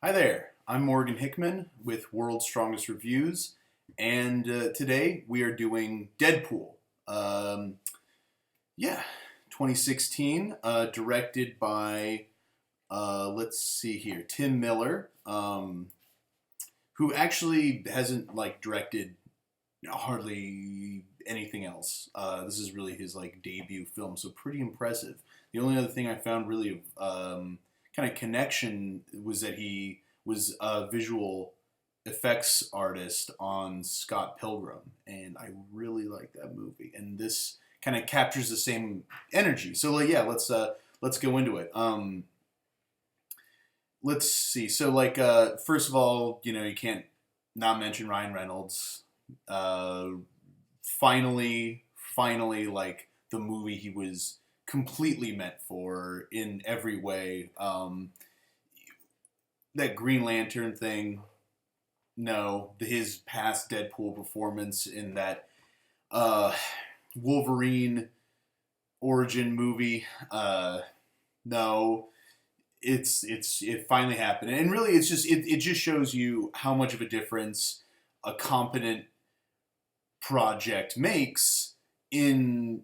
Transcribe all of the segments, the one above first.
Hi there, I'm Morgan Hickman with World's Strongest Reviews, and today we are doing Deadpool. Um, yeah, 2016, directed by, let's see here, Tim Miller, who actually hasn't directed hardly anything else. This is really his debut film, so pretty impressive. The only other thing I found really kind of connection was that he was a visual effects artist on Scott Pilgrim, and I really like that movie. And this kind of captures the same energy. So yeah, let's go into it. Let's see. So first of all, you can't not mention Ryan Reynolds. Uh, finally, like the movie he was completely meant for in every way. That Green Lantern thing, no. His past Deadpool performance in that uh, Wolverine origin movie, no. It finally happened, and really, it just shows you how much of a difference a competent project makes in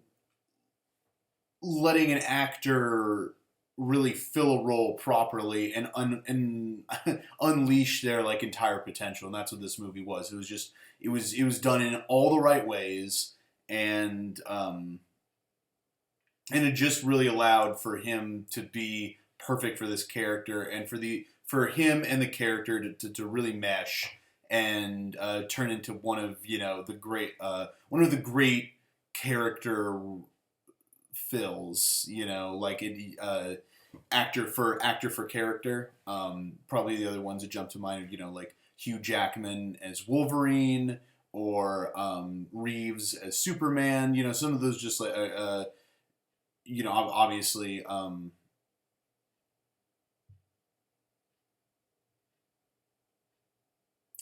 letting an actor really fill a role properly and unleash their entire potential. And that's what this movie was. It was done in all the right ways, and it just really allowed for him to be perfect for this character, and for him and the character to really mesh and turn into one of the great character fills, actor for character. Probably the other ones that jump to mind are like Hugh Jackman as Wolverine, or Reeves as Superman. Some of those just obviously. I'm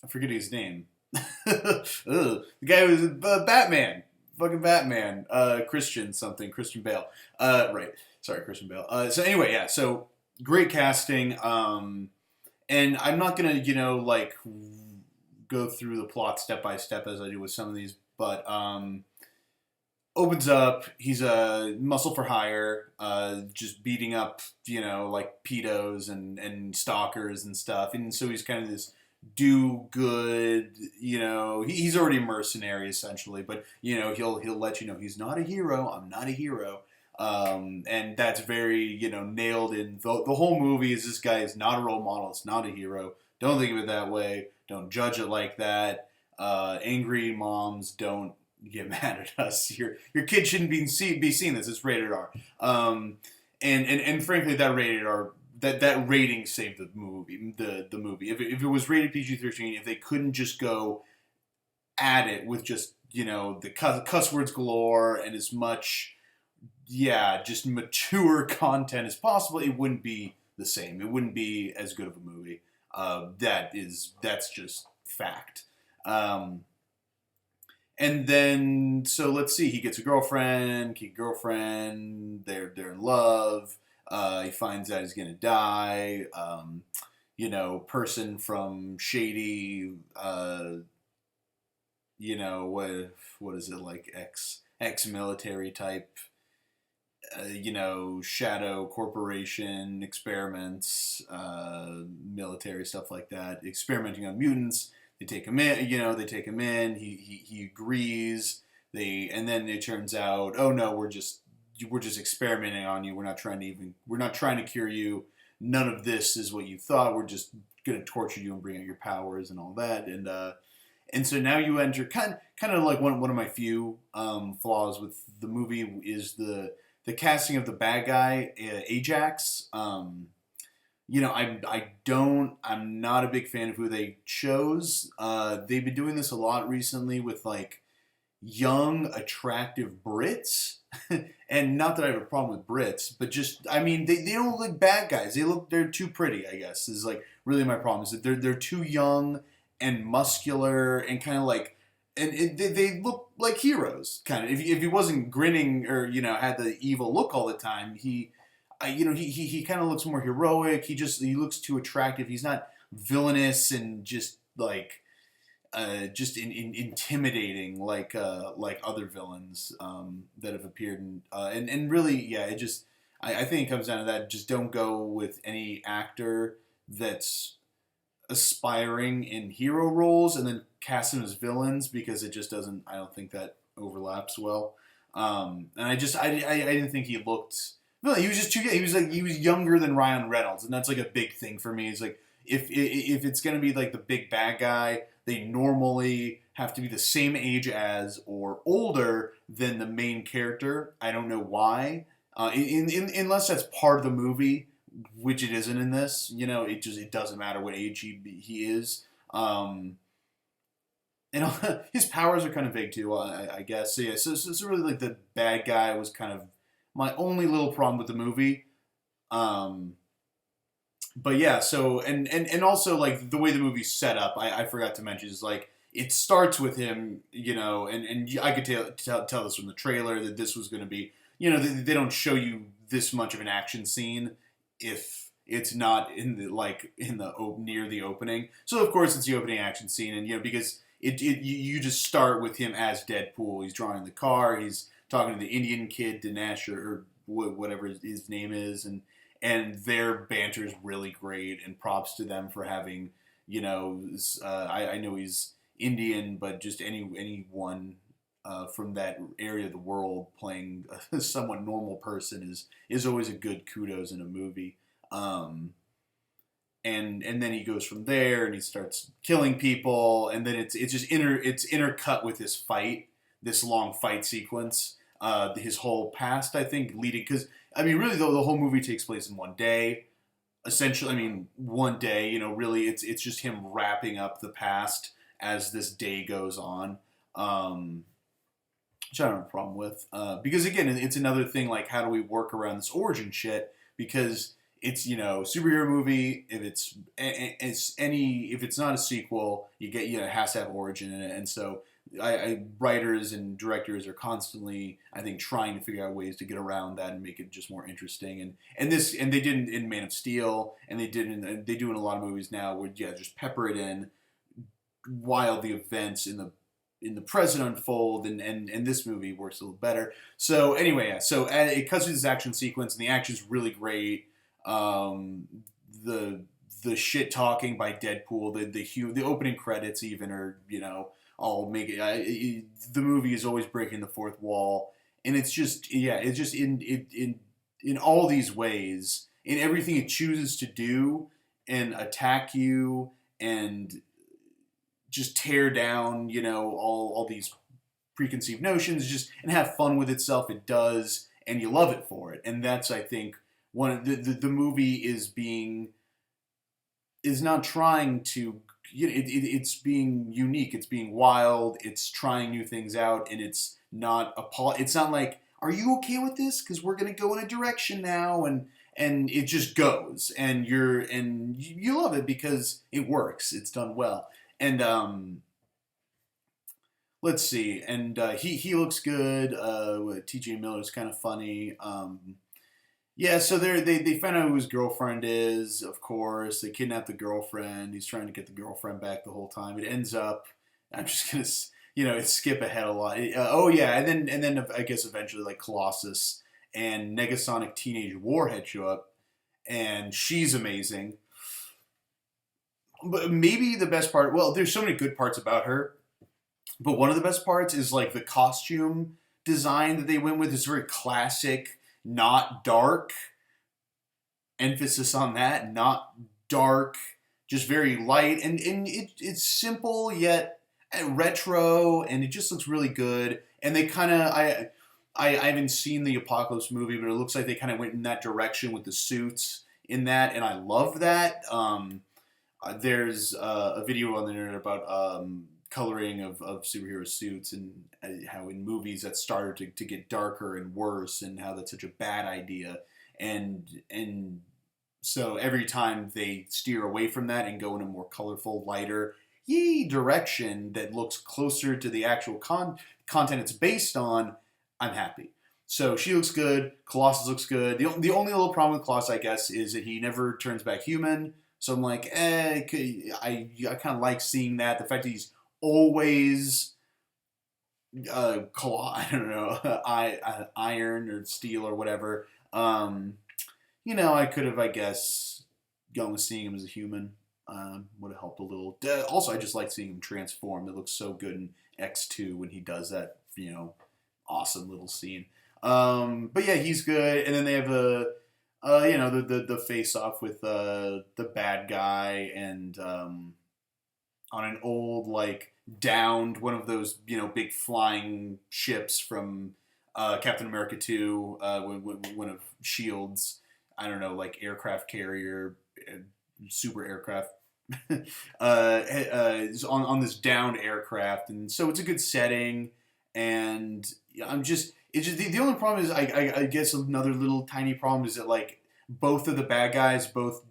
forgetting his name. The guy who was Batman. Fucking Batman. Christian Bale. Right. Sorry, Christian Bale. So anyway, yeah. So great casting. And I'm not gonna, go through the plot step by step as I do with some of these, but opens up. He's a muscle for hire, just beating up, pedos and stalkers and stuff. And so he's kind of this do good, he's already a mercenary essentially, but he'll let you know he's not a hero. I'm not a hero. And that's very, nailed in. The whole movie is this guy is not a role model. It's not a hero. Don't think of it that way. Don't judge it like that. Angry moms, don't get mad at us. Your kid shouldn't be seeing this. It's rated R. And frankly, that rating saved the movie. The movie. If it was rated PG-13, if they couldn't just go at it with just the cuss words galore and as much just mature content as possible, it wouldn't be the same. It wouldn't be as good of a movie. That's just fact. And then, so let's see. He gets a girlfriend. They're in love. He finds out he's gonna die. Person from shady. What is it, like ex military type. Shadow corporation experiments, military stuff like that, experimenting on mutants. They take him in. He agrees. And then it turns out, oh no, we're just experimenting on you. We're not trying to cure you. None of this is what you thought. We're just gonna torture you and bring out your powers and all that. And so now you enter kind of like one of my few flaws with the movie is the casting of the bad guy, Ajax. I'm not a big fan of who they chose. They've been doing this a lot recently with young, attractive Brits. And not that I have a problem with Brits, but just, they don't look like bad guys. They're too pretty, I guess, is really my problem, is that they're too young and muscular and kind of they look like heroes, kind of. If he wasn't grinning or had the evil look all the time, he kind of looks more heroic. He looks too attractive. He's not villainous and just like intimidating like other villains that have appeared and really it just I think it comes down to that. Just don't go with any actor that's aspiring in hero roles and then cast them as villains, because it just doesn't. I don't think that overlaps well. And I didn't think he looked. No, he was just too. He was younger than Ryan Reynolds, and that's like a big thing for me. It's like if it's gonna be like the big bad guy, they normally have to be the same age as or older than the main character. I don't know why. Unless that's part of the movie, which it isn't in this. It doesn't matter what age he is. And his powers are kind of vague too, I guess. So yeah, so really like the bad guy was kind of my only little problem with the movie. Um, but yeah, so and also like the way the movie's set up, I forgot to mention is like it starts with him, and I could tell this from the trailer that this was going to be, they don't show you this much of an action scene if it's not in the near the opening. So of course it's the opening action scene, and because you just start with him as Deadpool. He's drawing the car. He's talking to the Indian kid, Dinesh or whatever his name is, and their banter is really great. And props to them for having, I know he's Indian, but just anyone from that area of the world playing a somewhat normal person is always a good kudos in a movie. And then he goes from there and he starts killing people, and then it's intercut with this long fight sequence. His whole past, I think, leading, because really the whole movie takes place in one day. Essentially, one day. Really, it's just him wrapping up the past as this day goes on. Which I don't have a problem with, because again, it's another thing like how do we work around this origin shit, because it's superhero movie. If it's not a sequel, it has to have origin in it, and so writers and directors are constantly, I think, trying to figure out ways to get around that and make it just more interesting. And they did in Man of Steel, and they do in a lot of movies now, where just pepper it in while the events in the present unfold, and this movie works a little better. So anyway, so it cuts through this action sequence, and the action's really great. The shit talking by Deadpool, the opening credits even are all make it. The movie is always breaking the fourth wall, and it's just in all these ways, in everything it chooses to do and attack you and just tear down all these preconceived notions, and have fun with itself. It does, and you love it for it, and that's, I think, one of the movie is not trying to, it's being unique, it's being wild, it's trying new things out, and it's not like, are you okay with this? Because we're gonna go in a direction now, and it just goes, and you love it because it works, it's done well, and let's see, and he looks good. T.J. Miller's kind of funny. Yeah, so they find out who his girlfriend is, of course. They kidnap the girlfriend. He's trying to get the girlfriend back the whole time. It ends up, I'm just going to, skip ahead a lot. And then I guess eventually, like, Colossus and Negasonic Teenage Warhead show up, and she's amazing. But maybe the best part, well, there's so many good parts about her, but one of the best parts is, like, the costume design that they went with. It's very classic, not dark. Emphasis on that, not dark, just very light, and it's simple yet retro, and it just looks really good. And they kind of, I haven't seen the Apocalypse movie, but it looks like they kind of went in that direction with the suits in that, and I love that. There's a video on the internet about coloring of superhero suits, and how in movies that started to get darker and worse, and how that's such a bad idea, and so every time they steer away from that and go in a more colorful, lighter direction that looks closer to the actual content it's based on, I'm happy. So she looks good. Colossus looks good. The only little problem with Colossus, I guess, is that he never turns back human, So I'm like, I kind of like seeing that. The fact that he's always I don't know, iron or steel or whatever. I could have, I guess, gone with seeing him as a human. Would have helped a little. Also, I just like seeing him transform. It looks so good in X2 when he does that. Awesome little scene. But yeah, he's good. And then they have the face off with the bad guy and on an old downed one of those big flying ships from Captain America 2, one of Shield's, I don't know, like aircraft carrier, super aircraft. Is on this downed aircraft, and so it's a good setting. And it's just the only problem is I guess another little tiny problem is that both of the bad guys, both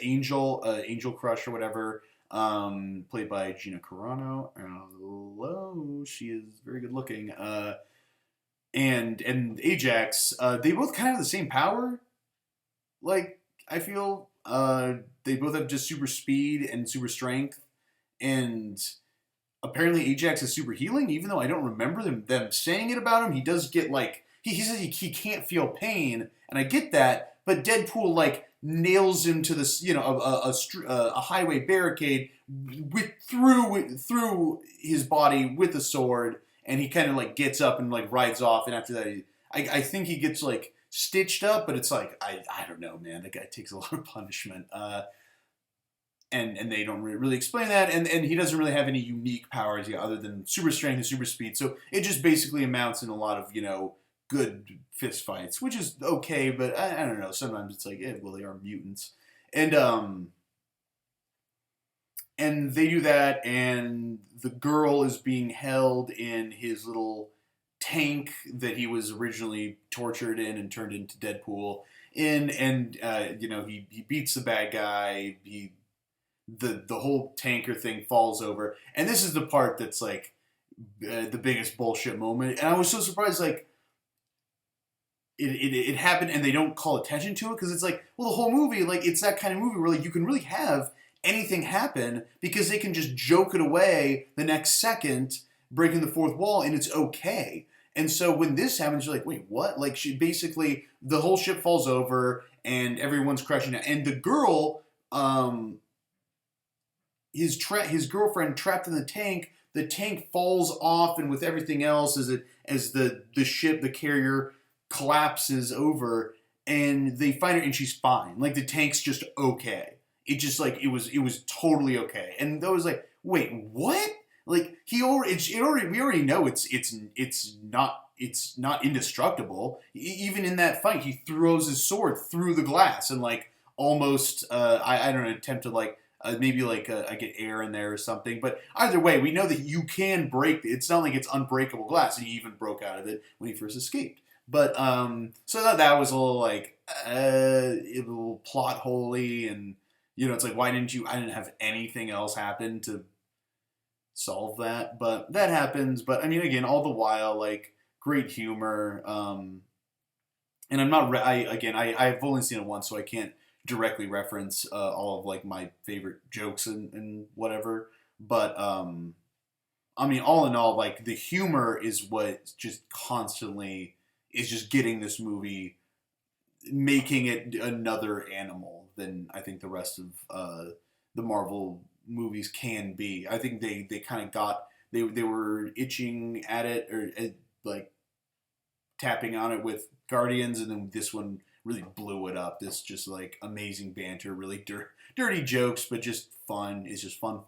Angel Crush or whatever, played by Gina Carano. Hello, she is very good looking. And Ajax, they both kind of have the same power. I feel they both have just super speed and super strength, and apparently Ajax is super healing. Even though I don't remember them saying it about him, he does get he says he can't feel pain, and I get that. But Deadpool nails him to this a highway barricade through his body with a sword, and he kind of gets up and rides off. And after that, I think he gets stitched up, but it's I don't know, man. That guy takes a lot of punishment. And they don't really explain that, and he doesn't really have any unique powers other than super strength and super speed. So it just basically amounts in a lot of good fist fights, which is okay, but I don't know. Sometimes it's well, they are mutants, and they do that, and the girl is being held in his little tank that he was originally tortured in and turned into Deadpool in, and he beats the bad guy. The whole tanker thing falls over, and this is the part that's the biggest bullshit moment. And I was so surprised, it happened, and they don't call attention to it because it's well, the whole movie, it's that kind of movie where you can really have anything happen because they can just joke it away the next second, breaking the fourth wall, and it's okay. And so when this happens, you're wait, what? She basically, the whole ship falls over and everyone's crashing out, and the girl, his girlfriend trapped in the tank. The tank falls off, and with everything else, as the ship, the carrier, collapses over, and they find her, and she's fine. The tank's just okay. It just it was totally okay. And I was wait, what? We already know it's not indestructible. Even in that fight, he throws his sword through the glass and almost I don't know, attempt to maybe I get air in there or something. But either way, we know that you can break. It's not it's unbreakable glass, and he even broke out of it when he first escaped. But so that was a little a little plot holy, and it's why didn't you? I didn't have anything else happen to solve that, but that happens. But I mean, again, all the while, great humor. And I'm not. I've only seen it once, so I can't directly reference all of my favorite jokes and whatever. But I mean, all in all, the humor is what just constantly is just getting this movie, making it another animal than I think the rest of the Marvel movies can be. I think they kind of they were itching at it, or tapping on it with Guardians, and then this one really blew it up. This just amazing banter, really dirty jokes, but just fun. It's just fun.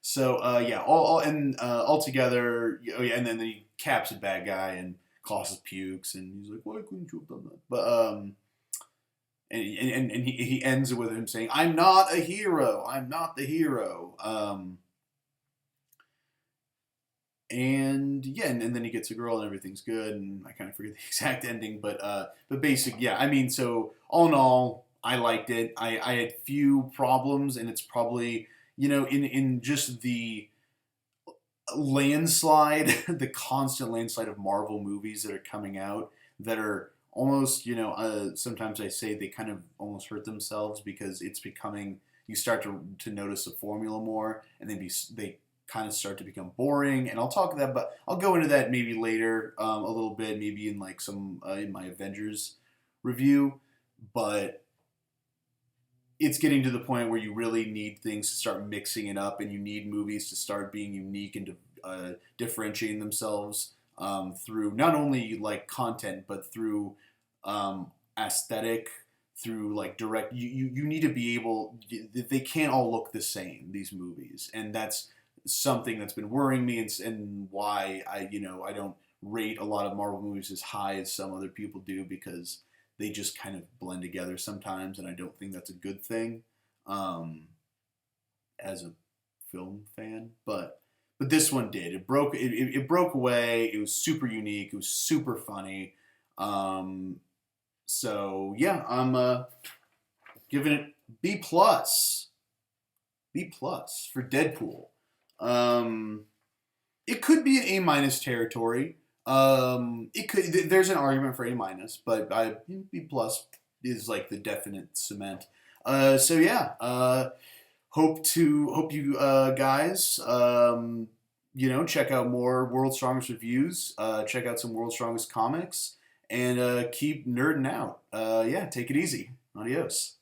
So yeah, all together, and then he caps a bad guy and Colossus pukes, and he's why couldn't you have done that? But and he ends it with him saying, "I'm not a hero. I'm not the hero." And yeah, and then he gets a girl and everything's good, and I kind of forget the exact ending, but yeah. I mean, so all in all, I liked it. I had few problems, and it's probably in just the landslide, the constant landslide of Marvel movies that are coming out that are almost, sometimes I say they kind of almost hurt themselves because it's becoming, you start to notice the formula more, and they kind of start to become boring. And I'll talk that, but I'll go into that maybe later, a little bit, maybe in like some in my Avengers review. But it's getting to the point where you really need things to start mixing it up, and you need movies to start being unique and differentiating themselves through not only like content, but through aesthetic, through like direct. You need to be able. They can't all look the same. These movies, and that's something that's been worrying me, and why I don't rate a lot of Marvel movies as high as some other people do, because they just kind of blend together sometimes, and I don't think that's a good thing as a film fan. But this one did. It broke away. It was super unique. It was super funny. So yeah, I'm giving it B+. B+ for Deadpool. It could be an A- territory. It could. There's an argument for A-, but B+ is like the definite cement. So yeah. Hope you guys check out more World's Strongest reviews. Check out some World's Strongest comics, and keep nerding out. Yeah, take it easy. Adios.